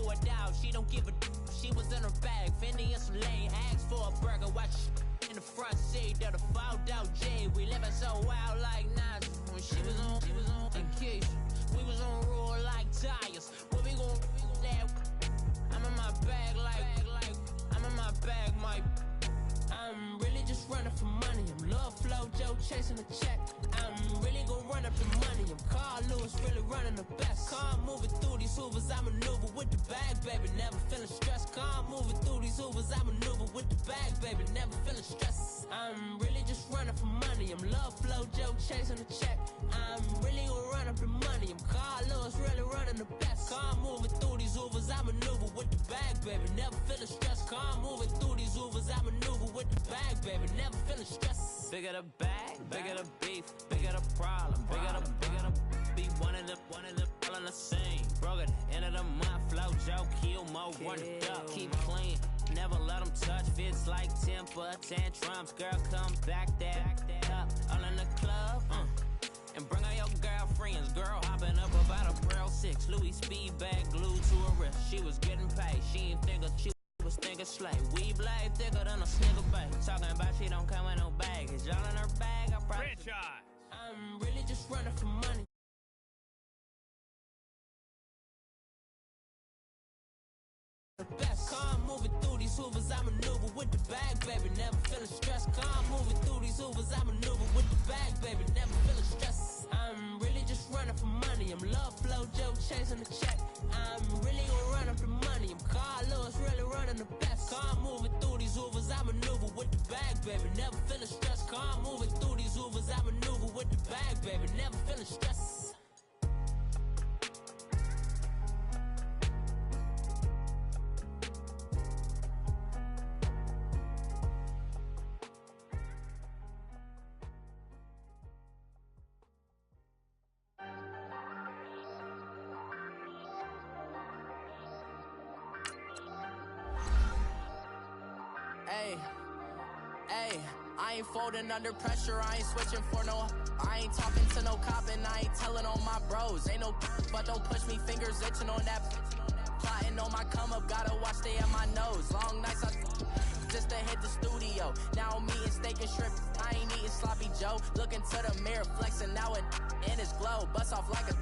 throw it out, she don't give a she was in her bag, Fendi and some lane, asked for a burger, watch in the front seat of the fouled out J. We living so wild like Nas. When she was on vacation, we was on roll like tires. What we gon' that? I'm in my bag like I'm in my bag, Mike. I'm really just running for money. I'm Love Flow Joe chasing the check. I'm really gon' run up the money. I'm Carl Lewis, really running the best. Car moving through these Hoovers, I maneuver with the bag, baby. Never feeling stressed. Car moving through these Hoovers, I maneuver with the bag, baby. Never feeling stressed. I'm really just running for money. I'm Love Flow Joe chasing the check. I'm really gon' run up the money. I'm Carl Lewis, really running the best. Car moving through these Hoovers, I maneuver with the bag, baby. Never feeling stressed. Car moving through these Hoovers, I maneuver with the bag, baby. Never feeling stressed. Bigger the bag, bigger the beef, bigger the problem, bigger the be one in the all in the same. Broke at the end of the month, Flow Joe, kill mo, run it up, keep clean. Never let them touch, fits like temper tantrums. Girl, come back that up, all in the club, and bring all your girlfriends. Girl hopping up about a Pearl 6, Louis speed bag glued to her wrist. She was getting paid, she ain't think of she was thinking slay. We blade thicker than a snicker bag. Talking about she don't come with no baggage. Y'all in her bag, I probably franchise. I'm really just running for money. The best. Car moving through these Hoovers, I maneuver with the bag, baby. Never feeling stressed. Car moving through these Hoovers, I maneuver with the bag, baby. Never feeling stressed. I'm really just running for money. I'm Love Flow Joe chasing the check. I'm really gonna run up the money. I'm Carl Lewis, really running the best. Car moving through these Hoovers, I maneuver with the bag, baby. Never feeling stressed. Car moving through these Hoovers, I maneuver with the bag, baby. Never feeling stressed. Hey, I ain't folding under pressure, I ain't switching for no. I ain't talking to no cop and I ain't telling on my bros. Ain't no but don't push me, fingers itching on that. Plotting on my come up, gotta watch stay at my nose. Long nights I just to hit the studio. Now I'm eating steak and shrimp, I ain't eating sloppy Joe. Looking to the mirror, flexing now and in his glow. Bust off like a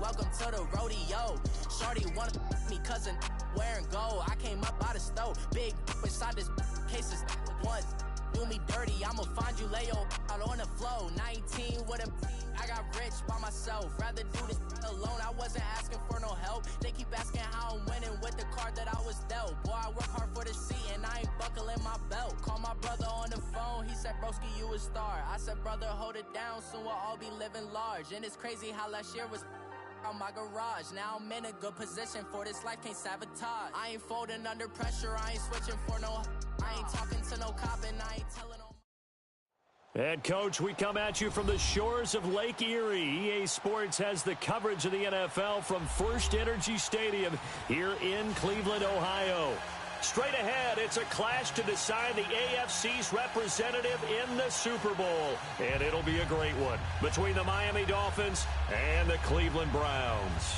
welcome to the rodeo. Shorty wanna me cousin wearing gold. I came up out of stove, big inside this cases once. Do me dirty, I'ma find you, lay your out on the floor. 19 with him, I got rich by myself. Rather do this alone, I wasn't asking for no help. They keep asking how I'm winning with the card that I was dealt. Boy, I work hard for the seat and I ain't buckling my belt. Call my brother on the phone, he said, broski, you a star. I said, brother, hold it down, soon we'll all be living large. And it's crazy how last year was on my garage. Now I'm in a good position for this life, can't sabotage. I ain't folding under pressure, I ain't switching for no. I ain't talking to no cop and I ain't telling no. And, Coach, we come at you from the shores of Lake Erie. EA Sports has the coverage of the NFL from First Energy Stadium here in Cleveland, Ohio. Straight ahead, it's a clash to decide the AFC's representative in the Super Bowl. And it'll be a great one between the Miami Dolphins and the Cleveland Browns.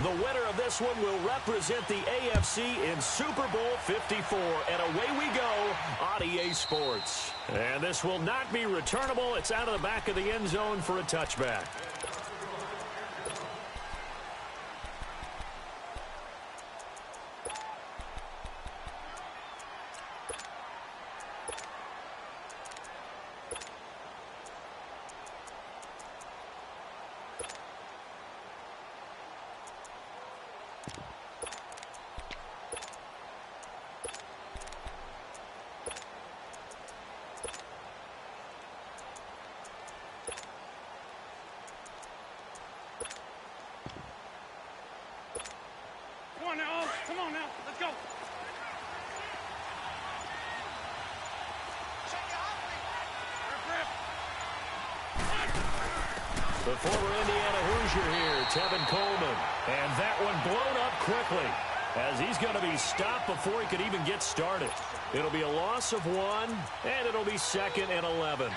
The winner of this one will represent the AFC in Super Bowl 54. And away we go on EA Sports. And this will not be returnable. It's out of the back of the end zone for a touchback. Come on now, let's go. The former Indiana Hoosier here, Tevin Coleman. And that one blown up quickly. as he's going to be stopped before he could even get started. It'll be a loss of 1, and it'll be 2nd and 11.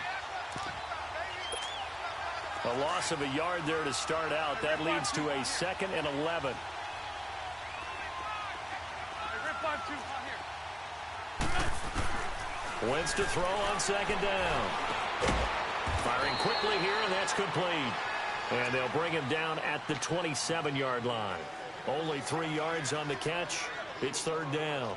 A loss of a yard there to start out. That leads to a 2nd and 11. Wentz to throw on 2nd down. Firing quickly here, and that's complete. And they'll bring him down at the 27-yard line. Only 3 yards on the catch. It's 3rd down.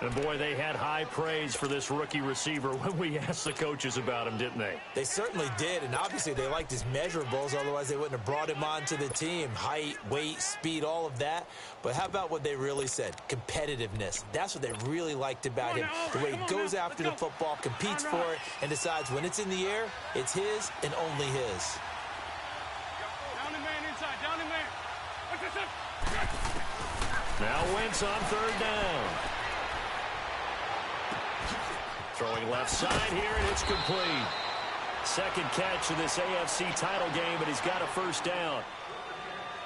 And, boy, they had high praise for this rookie receiver when we asked the coaches about him, didn't they? They certainly did, and obviously they liked his measurables. Otherwise, they wouldn't have brought him onto the team. Height, weight, speed, all of that. But how about what they really said? Competitiveness. That's what they really liked about him. The way he goes after the football, competes for it, and decides when it's in the air, it's his and only his. Down and man inside. Down and man. Now Wentz on 3rd down. Throwing left side here, and it's complete. 2nd catch of this AFC title game, but he's got a 1st down.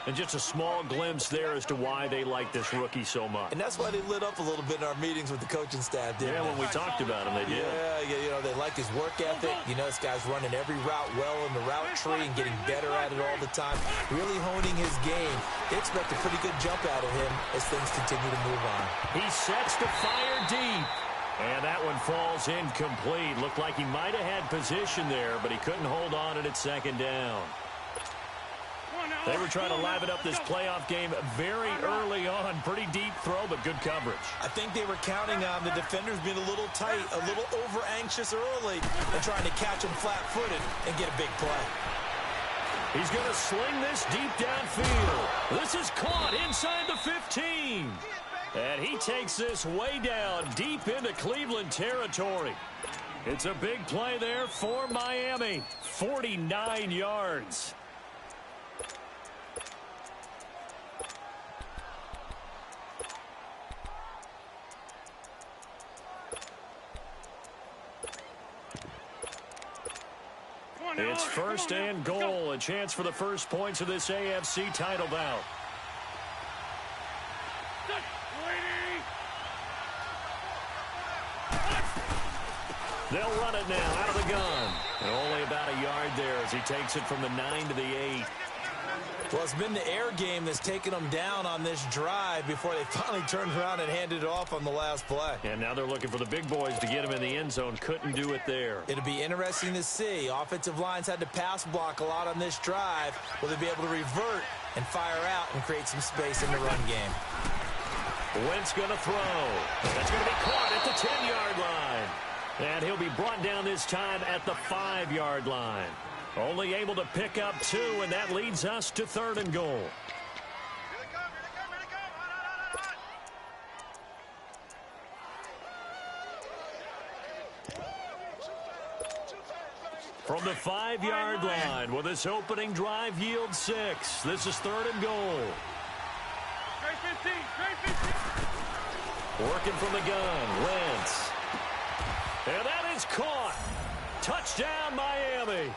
And just a small glimpse there as to why they like this rookie so much. And that's why they lit up a little bit in our meetings with the coaching staff, didn't they? Yeah, when we talked about him, they did. Yeah, you know, they like his work ethic. You know, this guy's running every route well in the route tree and getting better at it all the time. Really honing his game. They expect a pretty good jump out of him as things continue to move on. He sets to fire deep. And that one falls incomplete. Looked like he might have had position there, but he couldn't hold on, and it's 2nd down. They were trying to liven up this playoff game very early on. Pretty deep throw, but good coverage. I think they were counting on the defenders being a little tight, a little over-anxious early, and trying to catch him flat-footed and get a big play. He's going to sling this deep downfield. This is caught inside the 15. And he takes this way down deep into Cleveland territory. It's a big play there for Miami. 49 yards. It's 1st and goal. A chance for the first points of this AFC title bout. They'll run it now out of the gun. And only about a yard there as he takes it from the 9 to the 8. Well, it's been the air game that's taken them down on this drive before they finally turned around and handed it off on the last play. And now they're looking for the big boys to get him in the end zone. Couldn't do it there. It'll be interesting to see. Offensive lines had to pass block a lot on this drive. Will they be able to revert and fire out and create some space in the run game? Wentz going to throw. That's going to be caught at the 10-yard line. And he'll be brought down this time at the 5-yard line. Only able to pick up 2, and that leads us to 3rd and goal. From the 5-yard line, will this opening drive yield 6? This is 3rd and goal. Working from the gun, Wentz. And that is caught. Touchdown, Miami.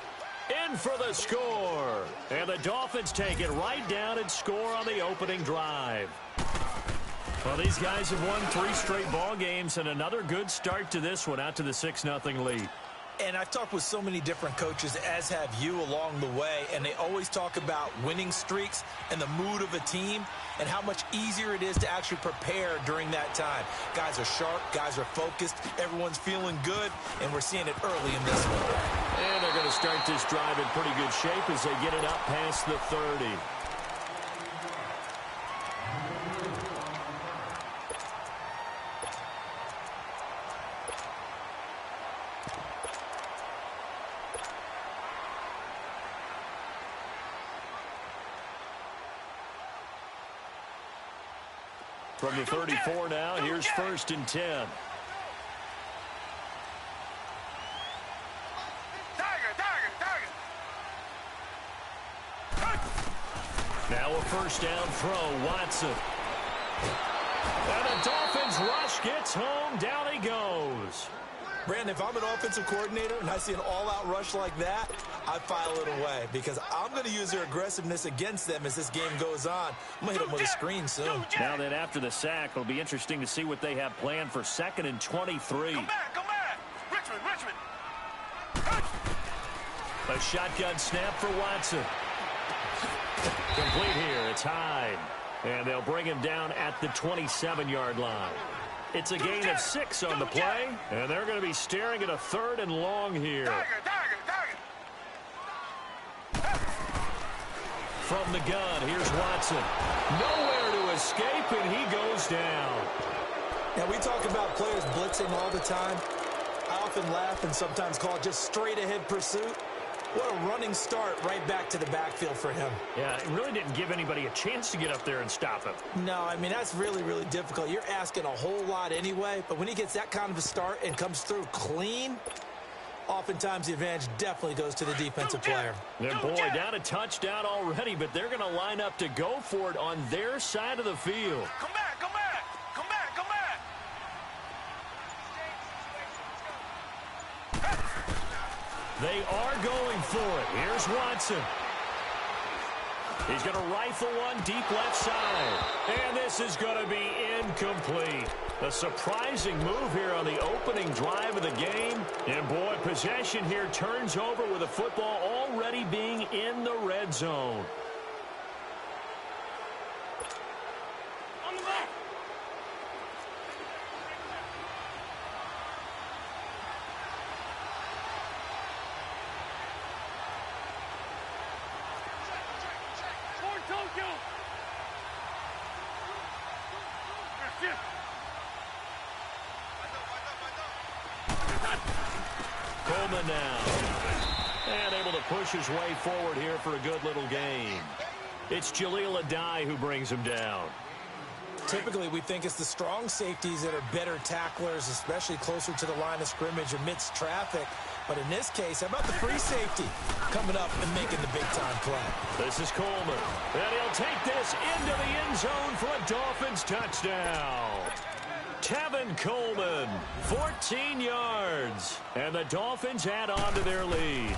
In for the score. And the Dolphins take it right down and score on the opening drive. Well, these guys have won 3 straight ball games and another good start to this one out to the 6-0 lead. And I've talked with so many different coaches, as have you, along the way, and they always talk about winning streaks and the mood of a team and how much easier it is to actually prepare during that time. Guys are sharp, guys are focused, everyone's feeling good, and we're seeing it early in this one. And they're going to start this drive in pretty good shape as they get it up past the 30. From the 34 now, here's 1st and 10. Now a 1st down throw, Watson. And the Dolphins rush gets home, down he goes. Brandon, if I'm an offensive coordinator and I see an all-out rush like that, I file it away because I'm going to use their aggressiveness against them as this game goes on. I'm going to hit them with a screen soon. Now then, after the sack, it'll be interesting to see what they have planned for 2nd and 23. Come back, come back. Richmond. A shotgun snap for Watson. Complete here. It's Hyde. And they'll bring him down at the 27-yard line. It's a gain of 6 on the play, and they're going to be staring at a 3rd and long here. From the gun, here's Watson. Nowhere to escape, and he goes down. Now, we talk about players blitzing all the time. I often laugh and sometimes call it just straight-ahead pursuit. What a running start right back to the backfield for him. Yeah, it really didn't give anybody a chance to get up there and stop him. No, I mean, that's really, really difficult. You're asking a whole lot anyway, but when he gets that kind of a start and comes through clean, oftentimes the advantage definitely goes to the defensive player. And boy, down a touchdown already, but they're going to line up to go for it on their side of the field. Come back. They are going for it. Here's Watson. He's going to rifle one deep left side. And this is going to be incomplete. A surprising move here on the opening drive of the game. And boy, possession here turns over with the football already being in the red zone. On the left. Coleman now. And able to push his way forward here for a good little gain. It's Jaleel Adai who brings him down. Typically, we think it's the strong safeties that are better tacklers, especially closer to the line of scrimmage amidst traffic. But in this case, how about the free safety coming up and making the big-time play? This is Coleman. And he'll take this into the end zone for a Dolphins touchdown. Tevin Coleman, 14 yards. And the Dolphins add on to their lead.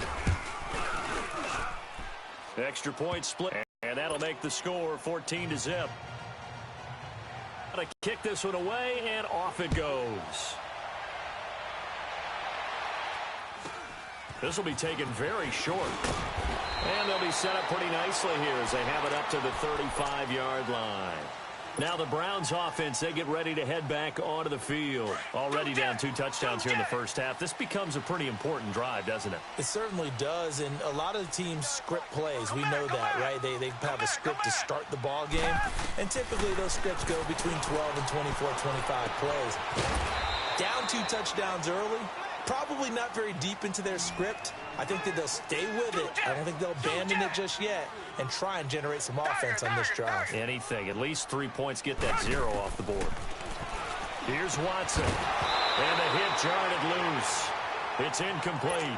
Extra point split. And that'll make the score 14-0. To kick this one away, and off it goes. This will be taken very short. And they'll be set up pretty nicely here as they have it up to the 35-yard line. Now the Browns offense, they get ready to head back onto the field. Already down 2 touchdowns here in the first half. This becomes a pretty important drive, doesn't it? It certainly does, and a lot of the teams script plays. We know that, right? They have a script to start the ball game, and typically those scripts go between 12 and 24, 25 plays. Down 2 touchdowns early, probably not very deep into their script. I think that they'll stay with it. I don't think they'll abandon it just yet and try and generate some offense on this drive. Anything. At least 3 points, get that 0 off the board. Here's Watson. And the hit jarred loose. It's incomplete.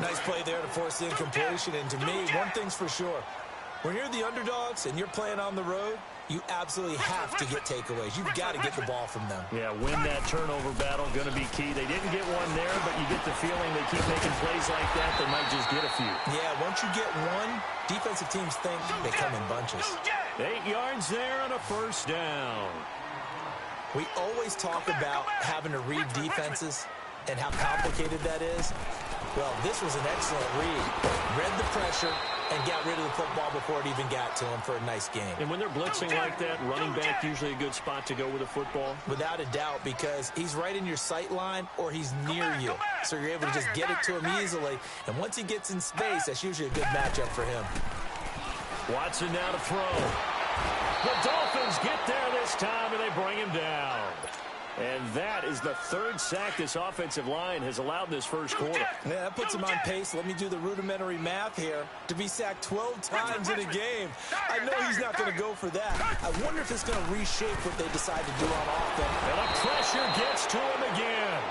Nice play there to force the incompletion. And to me, one thing's for sure. When you're the underdogs and you're playing on the road, you absolutely have to get takeaways. You've got to get the ball from them. Yeah, win that turnover battle, going to be key. They didn't get one there, but you get the feeling they keep making plays like that, they might just get a few. Yeah, once you get one, defensive teams think they come in bunches. 8 yards there and a first down. We always talk about having to read defenses and how complicated that is. Well, this was an excellent read. Read the pressure and got rid of the football before it even got to him for a nice game. And when they're blitzing like that, running back usually a good spot to go with the football? Without a doubt, because he's right in your sight line or he's near you. So you're able to just get it to him easily. And once he gets in space, that's usually a good matchup for him. Watson now to throw. The Dolphins get there this time, and they bring him down. And that is the 3rd sack this offensive line has allowed this first quarter. Yeah, that puts him on pace. Let me do the rudimentary math here. To be sacked 12 times in a game. I know he's not going to go for that. I wonder if it's going to reshape what they decide to do on offense. And the pressure gets to him again.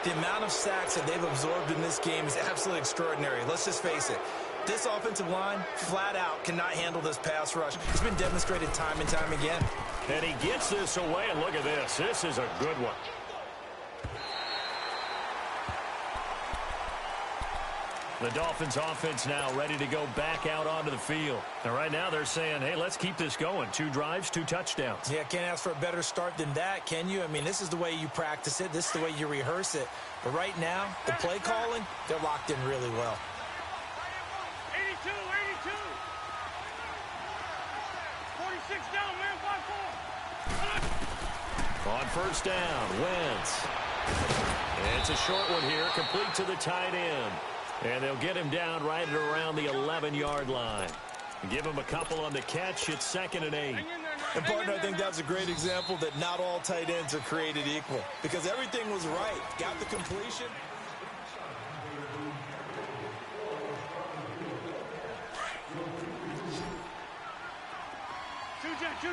The amount of sacks that they've absorbed in this game is absolutely extraordinary. Let's just face it. This offensive line, flat out, cannot handle this pass rush. It's been demonstrated time and time again. And he gets this away, and look at this. This is a good one. The Dolphins offense now ready to go back out onto the field. And right now they're saying, hey, let's keep this going. 2 drives, 2 touchdowns. Yeah, can't ask for a better start than that, can you? I mean, this is the way you practice it. This is the way you rehearse it. But right now, the play calling, they're locked in really well. 82, 82. 46 down, man, 5-4. On first down, Wentz. It's a short one here, complete to the tight end. And they'll get him down right at around the 11-yard line. Give him a couple on the catch. It's 2nd and 8. And, partner, I think that's a great example that not all tight ends are created equal. Because everything was right. Got the completion. Two jet. 82,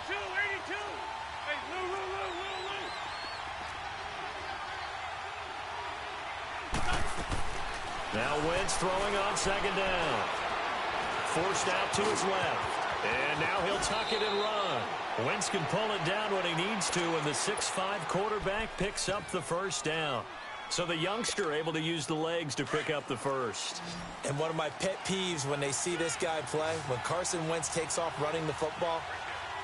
82. Hey, Lou. Now Wentz throwing on 2nd down. Forced out to his left. And now he'll tuck it and run. Wentz can pull it down when he needs to, and the 6'5" quarterback picks up the first down. So the youngster able to use the legs to pick up the first. And one of my pet peeves when they see this guy play, when Carson Wentz takes off running the football,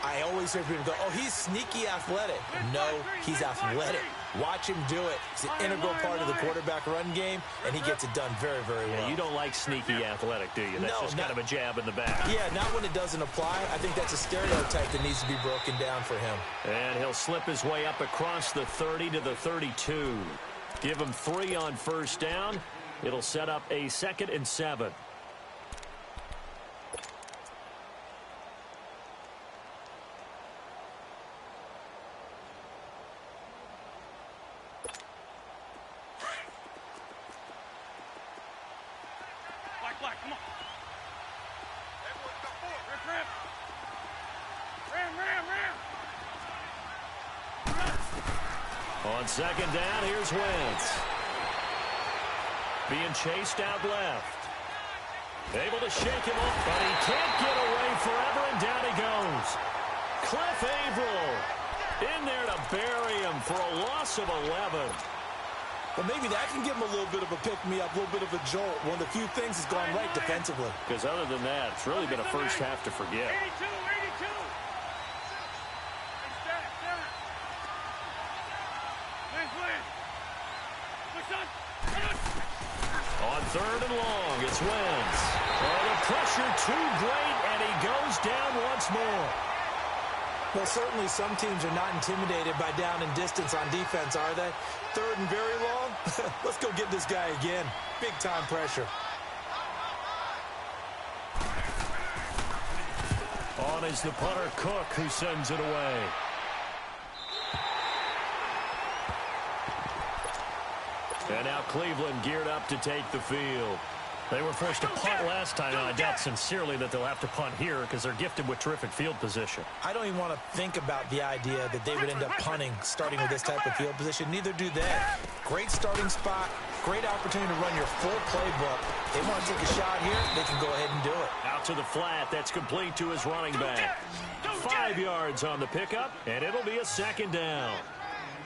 I always hear people go, oh, he's sneaky athletic. No, he's athletic. Watch him do it. It's an integral part of the quarterback run game, and he gets it done very, very well. Yeah, you don't like sneaky athletic, do you? That's just kind of a jab in the back. Yeah, not when it doesn't apply. I think that's a stereotype that needs to be broken down for him. And he'll slip his way up across the 30 to the 32. Give him 3 on first down. It'll set up a 2nd and 7. Black, come on. Ram. On 2nd down, here's Wentz. Being chased out left. Able to shake him off, but he can't get away forever, and down he goes. Cliff Averill in there to bury him for a loss of 11. But maybe that can give him a little bit of a pick-me-up, a little bit of a jolt. One of the few things has gone right defensively. Because other than that, it's really been a first half to forget. 82. On 3rd and long, it's Wentz. Oh, the pressure too great, and he goes down once more. Well, certainly some teams are not intimidated by down and distance on defense, are they? 3rd and very long? Let's go get this guy again. Big-time pressure. On is the punter, Cook, who sends it away. And now Cleveland geared up to take the field. They were forced to punt last time, and I doubt sincerely that they'll have to punt here because they're gifted with terrific field position. I don't even want to think about the idea that they would end up punting starting with this type of field position. Neither do they. Great starting spot, great opportunity to run your full playbook. They want to take a shot here, they can go ahead and do it. Out to the flat, that's complete to his running back. 5 yards on the pickup, and it'll be a 2nd down.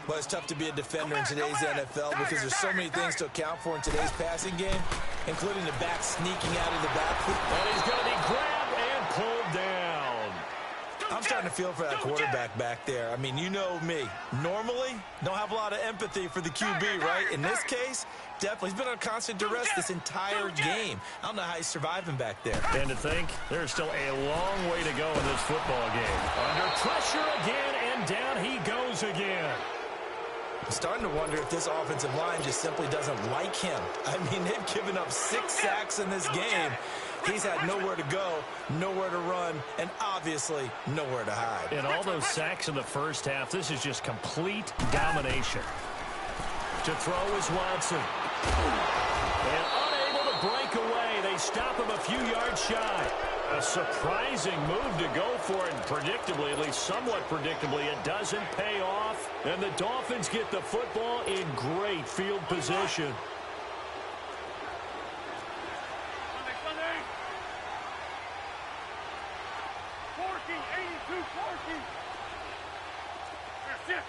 Well, it's tough to be a defender in today's NFL because there's so many things to account for in today's passing game, including the back sneaking out of the backfield. And he's going to be grabbed and pulled down. I'm starting to feel for that quarterback back there. I mean, you know me. Normally, don't have a lot of empathy for the QB, right? In this case, definitely. He's been on constant duress this entire game. I don't know how he's surviving back there. And to think, there's still a long way to go in this football game. Under pressure again, and down he goes again. I'm starting to wonder if this offensive line just simply doesn't like him. I mean, they've given up 6 sacks in this game. He's had nowhere to go, nowhere to run, and obviously nowhere to hide. And all those sacks in the first half, this is just complete domination. To throw is Watson. And unable to break away, they stop him a few yards shy. A surprising move to go for it, and predictably, at least somewhat predictably, it doesn't pay off. And the Dolphins get the football in great field position. Sunday. 82, 40. That's it.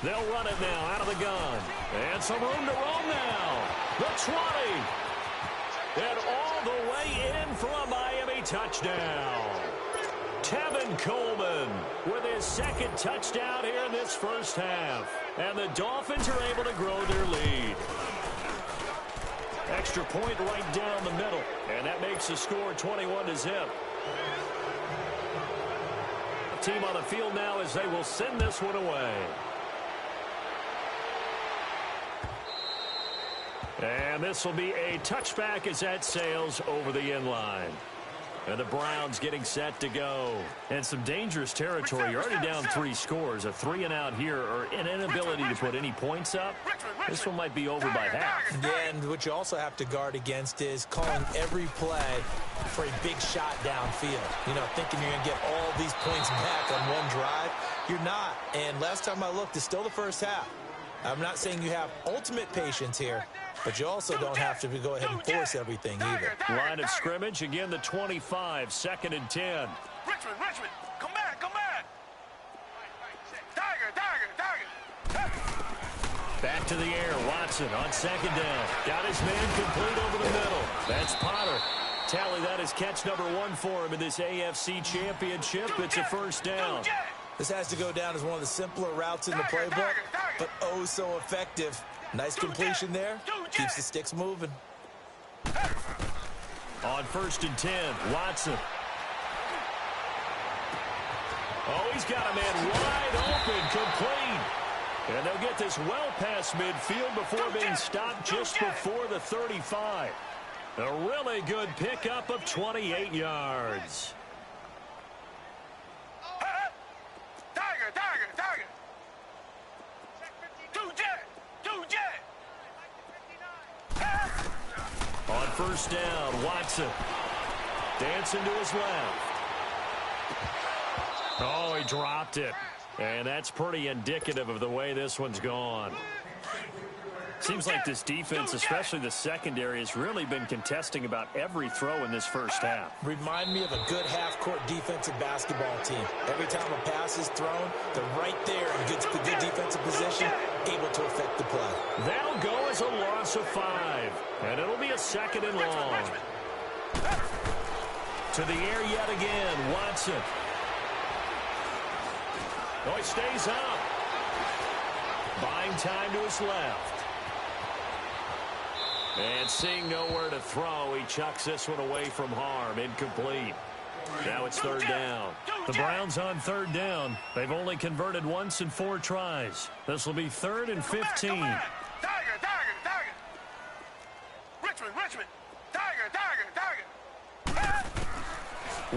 They'll run it now out of the gun. And some room to roam now. The 20. And all the way in for a Miami touchdown. Tevin Coleman with his second touchdown here in this first half. And the Dolphins are able to grow their lead. Extra point right down the middle. And that makes the score 21-0. Team on the field now as they will send this one away. And this will be a touchback as that sails over the end line. And the Browns getting set to go. And some dangerous territory. You're already down 3 scores. A 3-and-out here or an inability to put any points up. This one might be over by half. Yeah, and what you also have to guard against is calling every play for a big shot downfield. You know, thinking you're going to get all these points back on one drive. You're not. And last time I looked, it's still the first half. I'm not saying you have ultimate patience here, but you also don't have to go ahead and force everything either. Line of scrimmage, again the 25, 2nd and 10. Richmond, come back. Tiger. Back to the air, Watson on 2nd down. Got his man complete over the middle. That's Potter. Tally, that is catch number 1 for him in this AFC Championship. It's a first down. This has to go down as one of the simpler routes in the playbook, but oh so effective. Nice completion there. Keeps the sticks moving. On 1st and 10, Watson. Oh, he's got a man wide open, complete. And they'll get this well past midfield before being stopped just before the 35. A really good pickup of 28 yards. Tiger. Two jet. On 1st down, Watson. Dancing to his left. Oh, he dropped it. And that's pretty indicative of the way this one's gone. Seems like this defense, especially the secondary, has really been contesting about every throw in this first half. Remind me of a good half-court defensive basketball team. Every time a pass is thrown, they're right there in good defensive position, able to affect the play. That'll go as a loss of 5. And it'll be a 2nd and long. To the air yet again, Watson. Oh, he stays up. Buying time to his left. And seeing nowhere to throw, he chucks this one away from harm. Incomplete. Now it's 3rd down. The Browns on 3rd down. They've only converted once in 4 tries. This will be 3rd and 15. Tiger. Richmond. Tiger.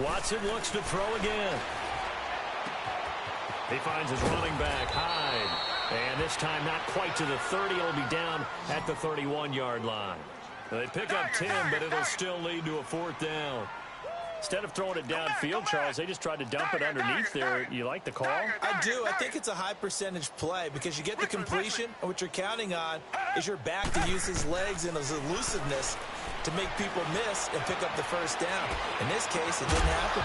Watson looks to throw again. He finds his running back, Hyde. And this time not quite to the 30. It'll be down at the 31-yard line. They pick up 10, but it'll still lead to a 4th down. Instead of throwing it downfield, Charles, they just tried to dump it underneath there. You like the call? I do. I think it's a high percentage play because you get the completion, and what you're counting on is your back to use his legs and his elusiveness to make people miss and pick up the first down. In this case, it didn't happen.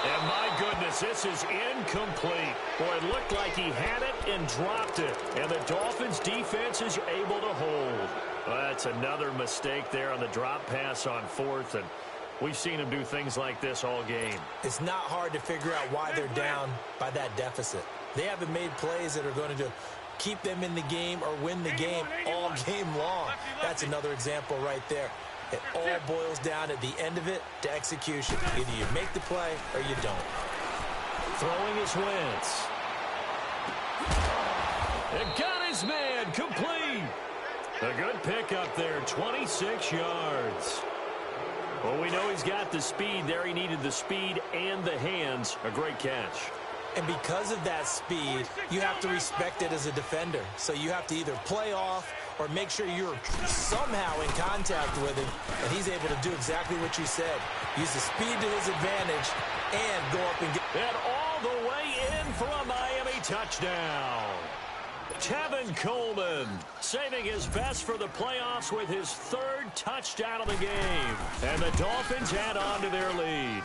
And my goodness, this is incomplete. Boy, it looked like he had it and dropped it. And the Dolphins defense is able to hold. Well, that's another mistake there on the drop pass on 4th. And we've seen him do things like this all game. It's not hard to figure out why they're down by that deficit. They haven't made plays that are going to keep them in the game or win the game all game long. That's another example right there. It all boils down at the end of it to execution. Either you make the play or you don't. Throwing his Wentz. And got his man complete. A good pickup there, 26 yards. Well, we know he's got the speed there. He needed the speed and the hands. A great catch. And because of that speed, you have to respect it as a defender. So you have to either play off or make sure you're somehow in contact with him, and he's able to do exactly what you said. Use the speed to his advantage and go up and get... And all the way in for a Miami touchdown. Tevin Coleman saving his best for the playoffs with his 3rd touchdown of the game. And the Dolphins add on to their lead.